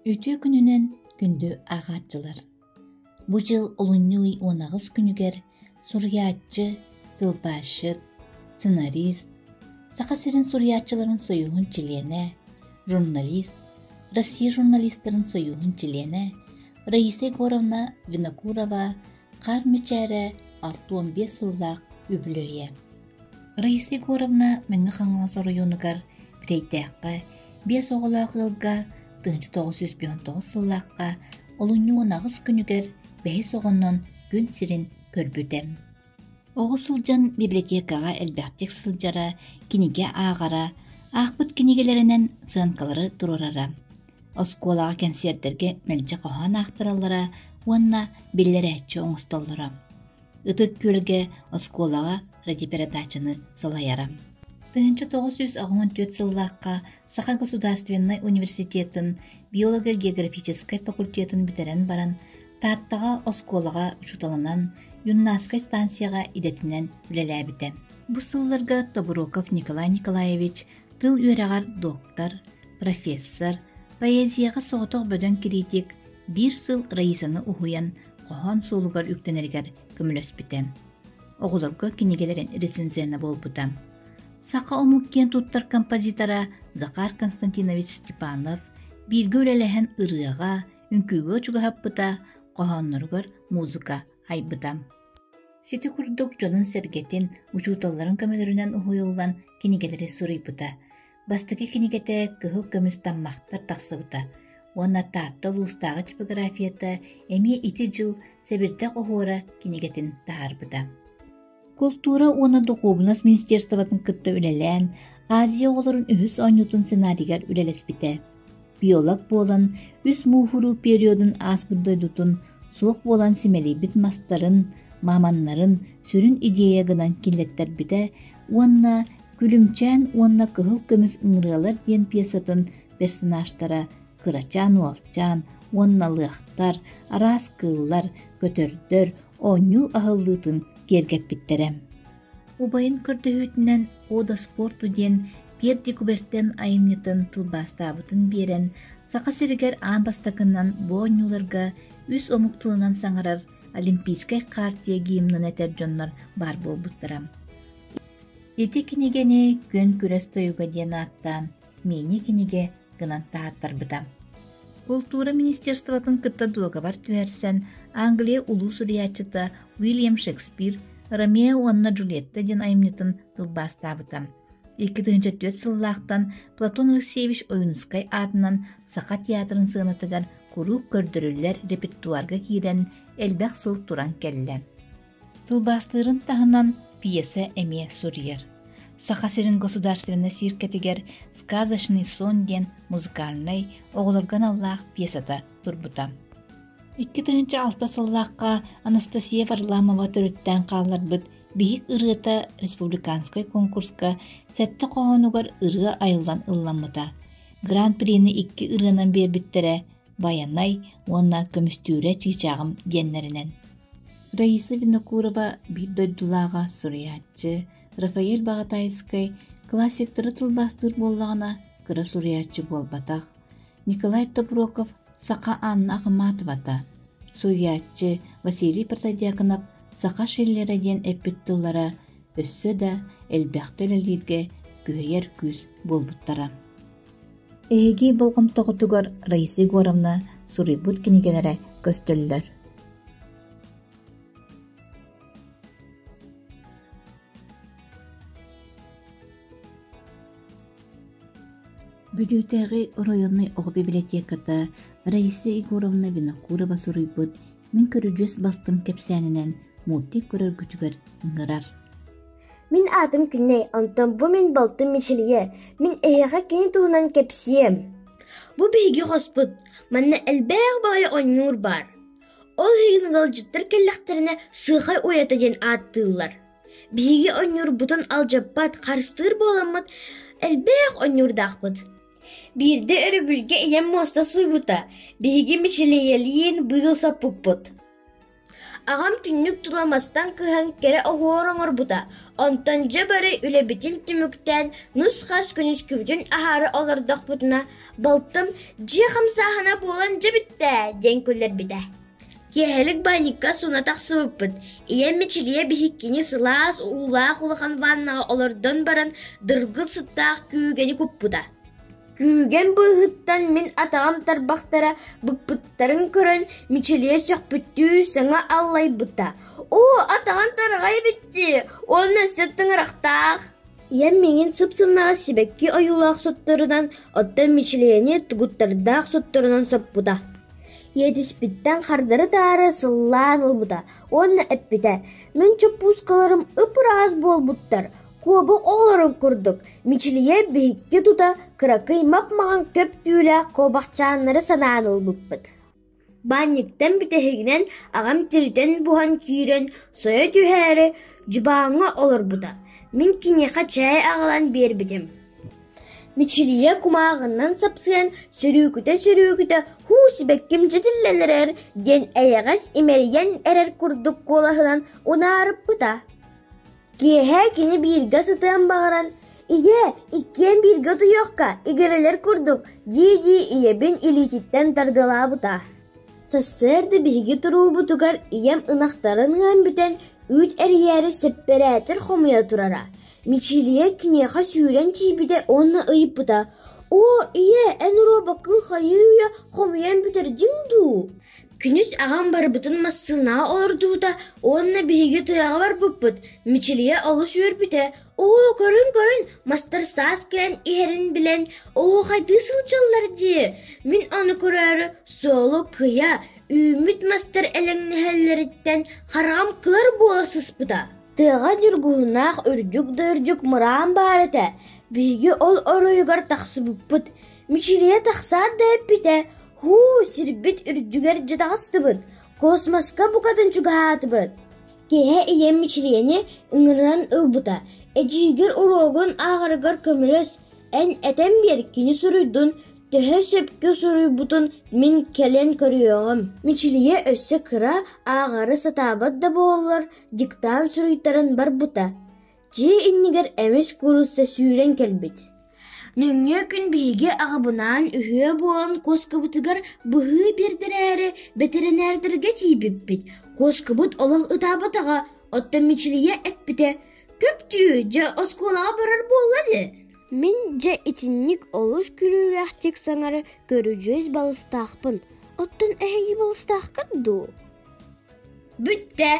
Ütü gününen gündü ağarcılar. Bu yıl olunluy 19 günüger suriyatçı, tılbaşıt, senarist, Sakaserin suriyatçıların soyuhun çiliyene, jurnalist, Россия журналистların soyuhun çiliyene, Raisa Gorovna Vinokurova, kar müçere 6-15 yıllak übülöye. Raisa Gorovna menge xanğına soruyonugar bireytäqqa, 5 oğulaq yılga 1919 yıllaqqa olunyu 19 günüger 5 oğunun gün sirin körbüdem. Oğu sılcan bibliotekaga elbähtik sıljara, kinige ağara, ağbıt kinigelerinden sığınkaları dururara. Oskolaga konsertlerge melce qohan axtaralara, onna billeräççi oňustallara. Itık kölge oskolaga radioпередачаны salayara. 1964 yıllaqqa Saxa Государственный университетін биолого-географический факультетін бітірен баран, таттаға осколаға учуталынан Юннаскай станцияға идетінен үлеләбіді. Бұ сылларға Тобуроков Николай Николаевич тыл үйрағар доктор, профессор, поэзияға соғытық бөден критик, бір сыл Раисаны ұхуян қоған солуғар үктенергер көмілөспіті. Оғыларға кенегелерін рецензияны болбыды. Сақа омуккен туттар композитора Захар Константинович Степанов бірге өлеләһен ырыға, үнкүйге чугахаппыта, қоғаннырғыр музыка айбыда. Сети курдук жонун сергетин учуталларын көмөлөрүнөн ухуйуллан кинигелери сурыйбыта. Бастыгы кинигете кыһыл көмүс таммактар таксыбыта. Уонна тааттал устагы типографията эми ити жыл себирде кохуора кинигетин таарбыта. Культура уона духовнас министерствотун кытта үлелен, Азия олорун үһүс оңютун сценарийгер үлелеспите. Биолог болан, үс муухуру периодун аспырдойдутун, суох болан симелибит мастарын, маманнарын сүрүн идея гынан киллеттер бите, уонна күлүмчән уонна кыһыл көмүс ыңырыалар диэн пьесатын персонажтара кырачан уолчан, уонна лыахтар, арас кыыллар, көтөрдөр, оңю ахыллытын кергеппиттерем. Убайын көрдөһүтүнен ода спорту диэн Пьер де Кубертен айымнетін тылбастабытын берен, сақа сиригер аамбастакынан боонюларга үс омуктылынан саңарар Олимпийскай хартия гимнын этер дьоннор бар болбуттарам. Эти кинигени көн күрес тойуга диэн аттан, мени киниге гынан тааттарбыта. Культура министерствотын кытта дуогабар түһәрсен Англия улуу суриячыта Уильям Шекспир Ромео уонна Джульетта диэн айымнетін тылбастабыта. 2004 сыллаақтан Платон Алексеевич Ойнускай атынан Сақа театрын сыынатыгар курук көрдөрүллер репертуарга киирен элбэх сыл туран келле. Тылбастырын тахынан пьеса эме сурьер. Сахасерин государственный сиркетигер «Сказочный сон» ден музыкальный оғылырган аллах пьесата турбута. 2006 сыллаққа Анастасия Варламова төрүттен қалар бұд бейік ырыта республиканскай конкурска сәтті қоғанугар ырыға айылдан ылламыта. Гран-прини 2 ырынан бербіттере баянай, онна көмістүүрі чичағым деннерінен. Раиса Винокурова bir дойдулаға суриятчы, Рафаэль Багатайскай классиктары тылбастыр боллағына кыра суриятчы болбатақ. Николай Тобуроков Сақа Анна Ахматовата, суриятчы Василий Протодиаконов Сақа шеллері ден эппеттіллара өссі да әлбәқтелелерге күйер күз болбуттара. Эһиги болғым тоғытугар Раиса Горовна сурыйбут кинигелere көстөллөр. Бүдүүтәғи районный оғы библиотеката Раиса Егоровна Винокурова сурыйбут мен көрүжөс бастым кепсәнінен мультик көрөргүтүгөр ыңырар. Мин атым күнней, антон бу мен балтым мичилие, мин эйэға кені туғынан кепсием. Бу бейги хоспут, манна әлбәғ бағай оннур бар. Ол хейгінгал жыттар келләқтеріне сыйхай уята ден аттылар. Бейги оннур бутан алжаппат қарыстыр боламыд, әлбәғ оннур дақпыд. Бирде өрі бүлге еем моста суйбута, бейги мичилиелиен бұйыл саппыппыд. Ağam tünnük tulamastan kıhan kere oğuğuranır bu da. Ontanca bari ülebitin tümükten nuskas günüz kübütün aharı olurduk butuna. Baltım ciham sahana boğulanca bitti, den küller bide. Kehelik banikka suna taksıbıpıt. İyen meçiliye bihikkini sılas uğulağı hulakan vannağı olurdan baran dırgıl sıttaq kügeni kuppuda. Kügen bıhıttan min atağam tarbaktara bıkpıttarın kırın meçiliye sökpüttüğü sana allay buta. O atağam targay bitti. Onu sıttın ıraqtaq. İyen minin sıpsımnağa sibekki ayulaq sotlarından otta meçiliyeni tuguttardaq sotlarından soppuda. Yedispitten kardары dara sıllan olbuda. Onu eppite. Min çöpüskalarım ıpıraz bol buttar. Kobu oğların kurduk. Miçiliye bihikki tuta kırakıy mapmağın köp tüyle kobakçanları sanağın olbupпыт. Bannikten bitehiginen ağam tiriten buhan kiren soya tüheri cıbağına olur buda. Min kineha çay ağılan berbitim. Miçiliye kumağından sapsayan sürüküte hu sibekkim cedillenerer gen eyeğes imeriyen erer kurduk kolahılan onarıp buda. Kehe kini birga sıtıyan bağıran, İye, ikiyen birga tuyokka, igereler kurduk, iye ben ilititten tardıla buta. Sassırdı bihigi turu butukar, iyem ınaktarın gön biten, üt eriyeri sepperetir xomuya turara. Miçiliye kineha süren çibide onna ıyıp buta. O, iye, enuro bakıl hayıya xomuyan biter dindu. Günüz ağam barbıtın masılına olurdu da onna bihigi tuyağı var bıppıt. Miçiliye alış bite. O karın mastar sas gelen iherin bilen o haydı sılçallar diye. Min onu kurarı solu kıya ümit mastar elennehelleritten haram kılar bolasız bıda. Tığan yurguğunaq ördük mıram barete. Bihigi ol oruyugar taqsı bıppıt. Miçiliye taqsar da bite. Hu sirbit ürdüger jadağıstıbıt. Kosmaska bu kadın çugahatıbıt. Kehe iyem miçiliyeni ıngıran ılbıta. Ecigir urogun ağırgar kömürös. En etem bir kini suruydun. Tehe sepke suruybutun min kelen körüyoğum. Miçiliye össe kıra ağarı satabat da boğulur. Diktan suruytarın barbuta. Ci inniger emis kurussa süren kelbit. Nüngye gün bihige ağabınan ühüye boğan koskabıtıgar bıhı birdireri veterinerdirge tiybippit. Koskabıt olaq ıtabatağa otta miçiliye eppite. Köptüğü ca oskolağa barar boğuladı. Min ca itinlik oluş külürahtik sanarı görücüz balыстaqpın. Ottan eheyi balыстaqkaddu. Bütte